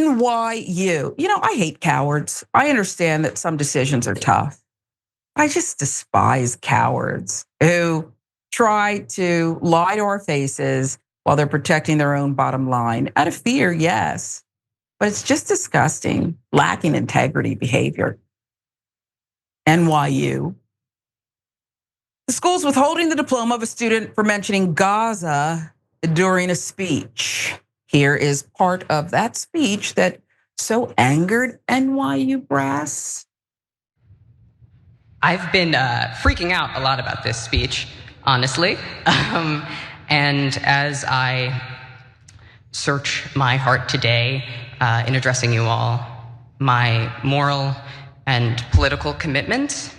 NYU. I hate cowards. I understand that some decisions are tough. I just despise cowards who try to lie to our faces while they're protecting their own bottom line. Out of fear, yes, but it's just disgusting, lacking integrity behavior. NYU. The school's withholding the diploma of a student for mentioning Gaza during a speech. Here is part of that speech that so angered NYU brass. I've been freaking out a lot about this speech, honestly. And as I search my heart today in addressing you all, my moral and political commitments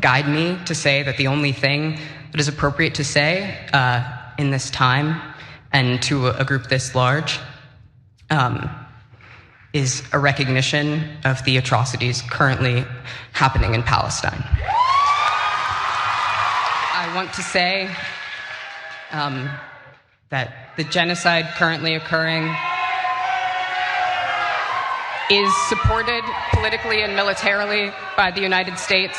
guide me to say that the only thing that is appropriate to say in this time and to a group this large is a recognition of the atrocities currently happening in Palestine. I want to say that the genocide currently occurring is supported politically and militarily by the United States,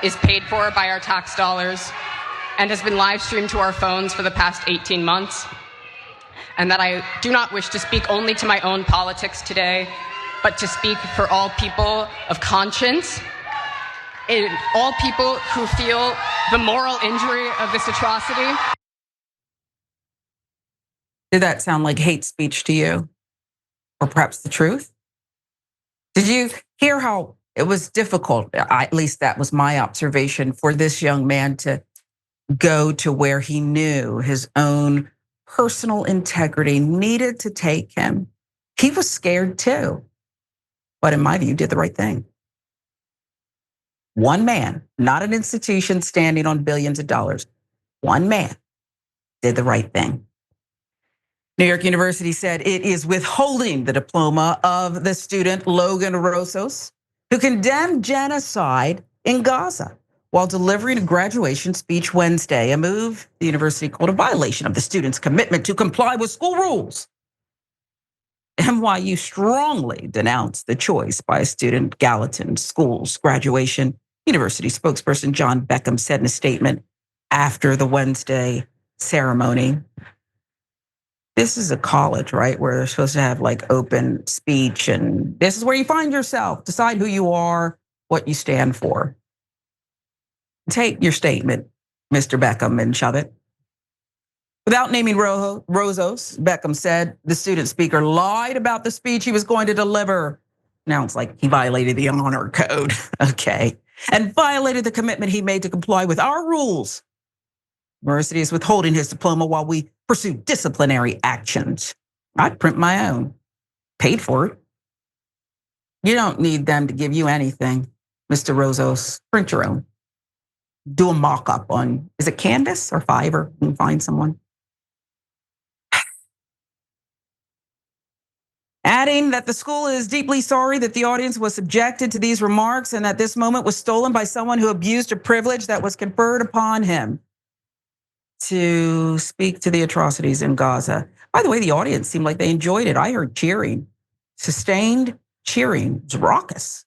is paid for by our tax dollars, and has been live streamed to our phones for the past 18 months. And that I do not wish to speak only to my own politics today, but to speak for all people of conscience, and all people who feel the moral injury of this atrocity. Did that sound like hate speech to you? Or perhaps the truth? Did you hear how it was difficult, at least that was my observation, for this young man to go to where he knew his own personal integrity needed to take him? He was scared too, but in my view, did the right thing. One man, not an institution standing on billions of dollars. One man did the right thing. New York University said it is withholding the diploma of the student Logan Rozos, who condemned genocide in Gaza while delivering a graduation speech Wednesday, a move the university called a violation of the student's commitment to comply with school rules. NYU strongly denounced the choice by a student. Gallatin School's graduation university spokesperson John Beckham said in a statement after the Wednesday ceremony, this is a college, right, where they're supposed to have like open speech, and this is where you find yourself, decide who you are, what you stand for. Take your statement, Mr. Beckham, and shove it. Without naming Rozos, Beckham said the student speaker lied about the speech he was going to deliver. Now it's like he violated the honor code, okay, and violated the commitment he made to comply with our rules. University is withholding his diploma while we pursue disciplinary actions. I'd print my own, paid for it. You don't need them to give you anything, Mr. Rozos. Print your own. Do a mock-up on, is it Canvas or Fiverr? You can find someone. Adding that the school is deeply sorry that the audience was subjected to these remarks and that this moment was stolen by someone who abused a privilege that was conferred upon him to speak to the atrocities in Gaza. By the way, the audience seemed like they enjoyed it. I heard cheering, sustained cheering. It was raucous.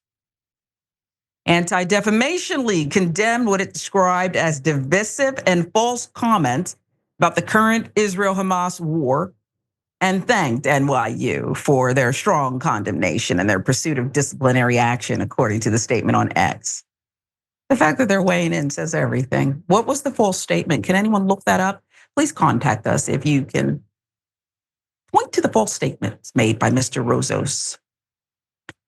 Anti-Defamation League condemned what it described as divisive and false comments about the current Israel-Hamas war and thanked NYU for their strong condemnation and their pursuit of disciplinary action, according to the statement on X. The fact that they're weighing in says everything. What was the false statement? Can anyone look that up? Please contact us if you can point to the false statements made by Mr. Rozos.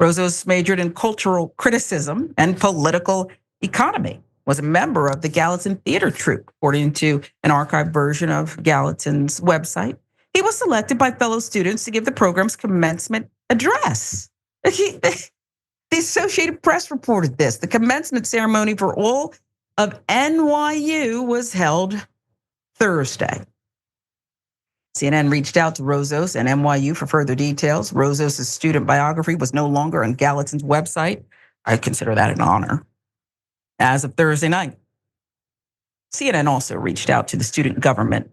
Rozos majored in cultural criticism and political economy, was a member of the Gallatin Theater Troupe, according to an archived version of Gallatin's website. He was selected by fellow students to give the program's commencement address. The Associated Press reported this. The commencement ceremony for all of NYU was held Thursday. CNN reached out to Rozos and NYU for further details. Rozos' student biography was no longer on Gallatin's website. I consider that an honor. As of Thursday night, CNN also reached out to the student government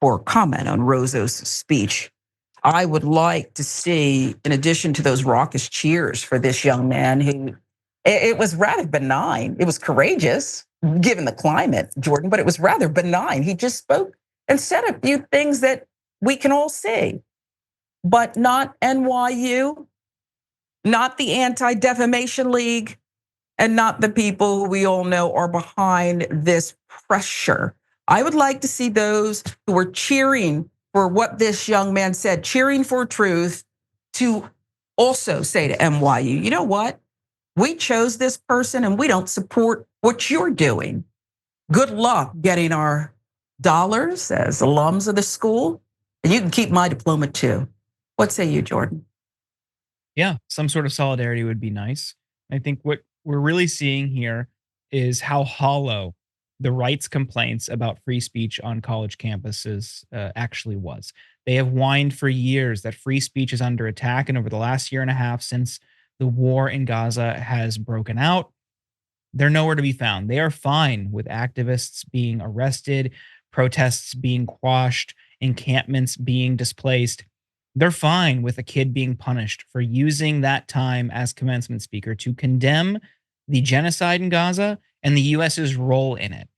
for comment on Rozos' speech. I would like to see, in addition to those raucous cheers for this young man who, it was rather benign. It was courageous given the climate, Jordan, but it was rather benign. He just spoke and said a few things that we can all see, but not NYU, not the Anti-Defamation League, and not the people who we all know are behind this pressure. I would like to see those who were cheering for what this young man said, cheering for truth, to also say to NYU, you know what? We chose this person and we don't support what you're doing. Good luck getting our dollars as alums of the school. And you can keep my diploma too. What say you, Jordan? Yeah, some sort of solidarity would be nice. I think what we're really seeing here is how hollow the right's complaints about free speech on college campuses actually was. They have whined for years that free speech is under attack. And over the last year and a half, since the war in Gaza has broken out, they're nowhere to be found. They are fine with activists being arrested, protests being quashed, encampments being displaced. They're fine with a kid being punished for using that time as commencement speaker to condemn the genocide in Gaza and the US's role in it.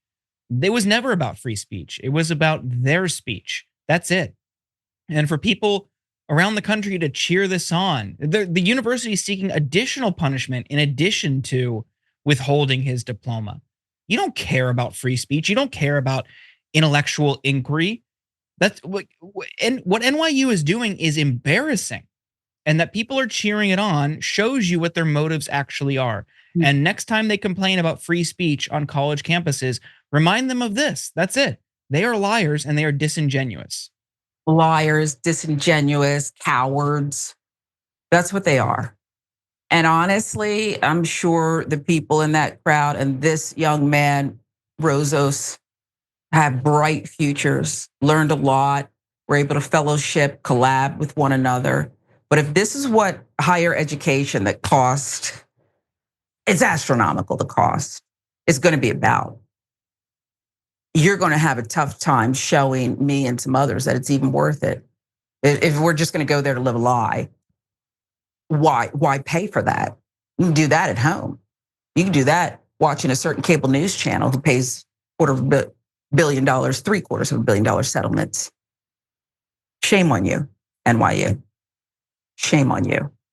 It was never about free speech. It was about their speech. That's it. And for people around the country to cheer this on, the university is seeking additional punishment in addition to withholding his diploma. You don't care about free speech. You don't care about intellectual inquiry. That's what NYU is doing is embarrassing. And that people are cheering it on shows you what their motives actually are. And next time they complain about free speech on college campuses, remind them of this. That's it. They are liars and they are disingenuous. Liars, disingenuous, cowards. That's what they are. And honestly, I'm sure the people in that crowd and this young man, Rozos, have bright futures, learned a lot, were able to fellowship, collab with one another. But if this is what higher education that cost, it's astronomical, the cost, is going to be about, you're going to have a tough time showing me and some others that it's even worth it. If we're just going to go there to live a lie, why pay for that? You can do that at home. You can do that watching a certain cable news channel who pays $250 million, $750 million settlements. Shame on you, NYU. Shame on you.